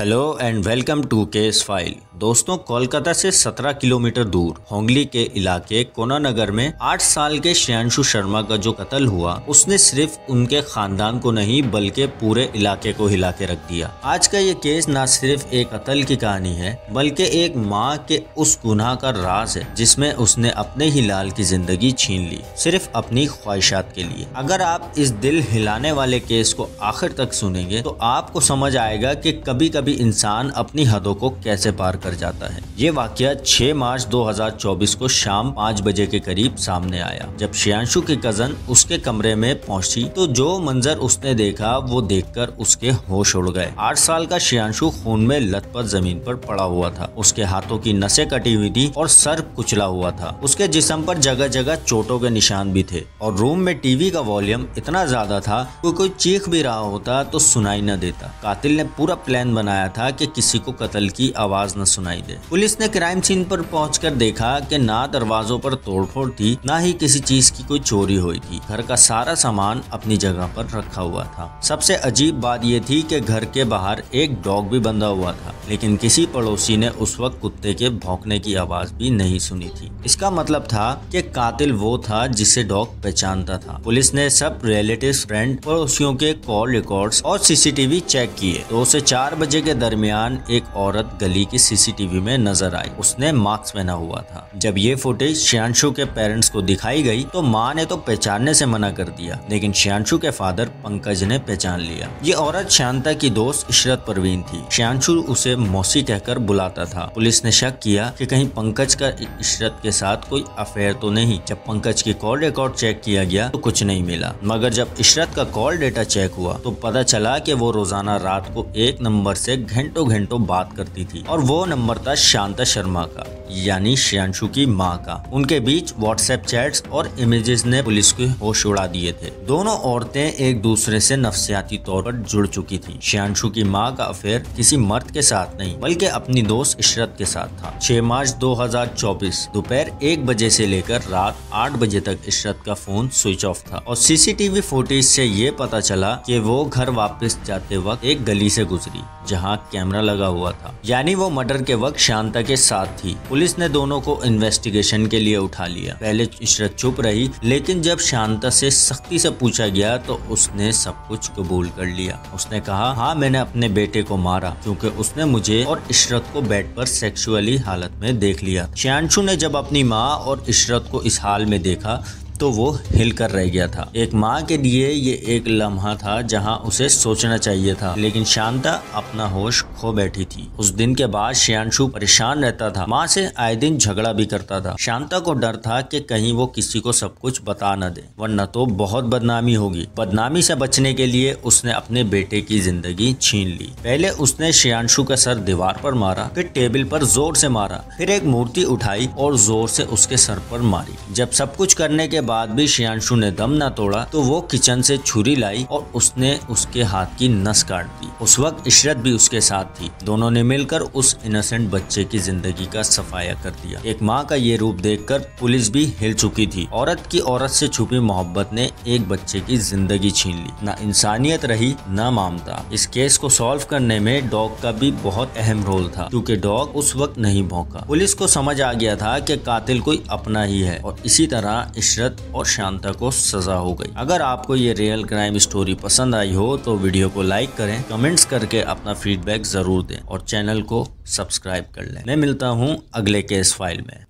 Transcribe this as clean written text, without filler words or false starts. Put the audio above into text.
Hello and welcome to case file. दोस्तों, कोलकाता से 17 kilometre दूर होंगली के इलाके कोनानगर में 8 साल के श्रेयांशु शर्मा का जो कत्ल हुआ, उसने सिर्फ उनके खानदान को नहीं बल्कि पूरे इलाके को हिला के रख दिया। आज का ये केस न सिर्फ एक कत्ल की कहानी है बल्कि एक माँ के उस गुनाह का राज है जिसमें उसने अपने ही लाल की जिंदगी छीन ली, सिर्फ अपनी ख्वाहिशात के लिए। अगर आप इस दिल हिलाने वाले केस को आखिर तक सुनेंगे तो आपको समझ आएगा कि कभी कभी इंसान अपनी हदों को कैसे पार कर जाता है। ये वाकया 6 मार्च 2024 को शाम 5 बजे के करीब सामने आया। जब श्रेयांशु की कजन उसके कमरे में पहुंची तो जो मंजर उसने देखा वो देखकर उसके होश उड़ गए। 8 साल का श्रेयांशु खून में लथपथ जमीन पर पड़ा हुआ था। उसके हाथों की नसें कटी हुई थी और सर कुचला हुआ था। उसके जिस्म पर जगह जगह चोटों के निशान भी थे और रूम में टीवी का वॉल्यूम इतना ज्यादा था कि कोई चीख भी रहा होता तो सुनाई न देता। कातिल ने पूरा प्लान बनाया था कि किसी को कत्ल की आवाज न सुनाई दे। पुलिस ने क्राइम सीन पर पहुंचकर देखा कि ना दरवाजों पर तोड़फोड़ थी, ना ही किसी चीज की कोई चोरी हुई थी। घर का सारा सामान अपनी जगह पर रखा हुआ था। सबसे अजीब बात यह थी कि घर के बाहर एक डॉग भी बंधा हुआ था, लेकिन किसी पड़ोसी ने उस वक्त कुत्ते के भौंकने की आवाज भी नहीं सुनी थी। इसका मतलब था कि कातिल वो था जिसे डॉग पहचानता था। पुलिस ने सब रिलेटिव्स, फ्रेंड, पड़ोसियों के कॉल रिकॉर्ड्स और सीसीटीवी चेक किए। 2 से 4 बजे के दरमियान एक औरत गली की सीसीटीवी में नजर आई। उसने मास्क पहना हुआ था। जब ये फुटेज श्रेयांशु के पेरेंट्स को दिखाई गई तो माँ ने तो पहचानने से मना कर दिया, लेकिन श्रेयांशु के फादर पंकज ने पहचान लिया। ये औरत शांता की दोस्त इशरत परवीन थी। श्रेयांशु उसे मौसी कहकर बुलाता था। पुलिस ने शक किया कि कहीं पंकज का इशरत के साथ कोई अफेयर तो नहीं। जब पंकज की कॉल रिकॉर्ड चेक किया गया तो कुछ नहीं मिला, मगर जब इशरत का कॉल डेटा चेक हुआ तो पता चला कि वो रोजाना रात को एक नंबर से घंटों घंटों बात करती थी और वो नंबर था शांता शर्मा का, यानी श्रेयांशु की माँ का। उनके बीच व्हाट्सएप चैट्स और इमेजेस ने पुलिस के होश उड़ा दिए थे। दोनों औरतें एक दूसरे से नफसियाती तौर पर जुड़ चुकी थी। श्रेयांशु की माँ का अफेयर किसी मर्द के साथ नहीं बल्कि अपनी दोस्त इशरत के साथ था। 6 मार्च 2024 दोपहर 1 बजे से लेकर रात 8 बजे तक इशरत का फोन स्विच ऑफ था और सीसीटीवी फुटेज से ये पता चला कि वो घर वापस जाते वक्त एक गली से गुजरी जहाँ कैमरा लगा हुआ था, यानी वो मर्डर के वक्त शांता के साथ थी। पुलिस ने दोनों को इन्वेस्टिगेशन के लिए उठा लिया। पहले इशरत चुप रही, लेकिन जब शांता से सख्ती से पूछा गया तो उसने सब कुछ कबूल कर लिया। उसने कहा, हाँ, मैंने अपने बेटे को मारा क्योंकि उसने मुझे और इशरत को बेड पर सेक्सुअली हालत में देख लिया। श्रेयांशु ने जब अपनी माँ और इशरत को इस हाल में देखा तो वो हिल कर रह गया था। एक माँ के लिए ये एक लम्हा था जहाँ उसे सोचना चाहिए था, लेकिन शांता अपना होश खो बैठी थी। उस दिन के बाद श्रेयांशु परेशान रहता था। माँ से आए दिन झगड़ा भी करता था। शांता को डर था कि कहीं वो किसी को सब कुछ बता न दे, वरना तो बहुत बदनामी होगी। बदनामी से बचने के लिए उसने अपने बेटे की जिंदगी छीन ली। पहले उसने श्रेयांशु का सर दीवार पर मारा, फिर टेबल पर जोर से मारा, फिर एक मूर्ति उठाई और जोर से उसके सर पर मारी। जब सब कुछ करने के बाद भी श्रेयांशु ने दम न तोड़ा तो वो किचन से छुरी लाई और उसने उसके हाथ की नस काट दी। उस वक्त इशरत भी उसके साथ थी। दोनों ने मिलकर उस इनोसेंट बच्चे की जिंदगी का सफाया कर दिया। एक माँ का ये रूप देखकर पुलिस भी हिल चुकी थी। औरत की औरत से छुपी मोहब्बत ने एक बच्चे की जिंदगी छीन ली। न इंसानियत रही न ममता। इस केस को सॉल्व करने में डॉग का भी बहुत अहम रोल था, क्योंकि डॉग उस वक्त नहीं भौंका। पुलिस को समझ आ गया था कि कातिल कोई अपना ही है और इसी तरह इशरत और शांता को सजा हो गई। अगर आपको ये रियल क्राइम स्टोरी पसंद आई हो तो वीडियो को लाइक करें, कमेंट्स करके अपना फीडबैक जरूर दें और चैनल को सब्सक्राइब कर लें। मैं मिलता हूँ अगले केस फाइल में।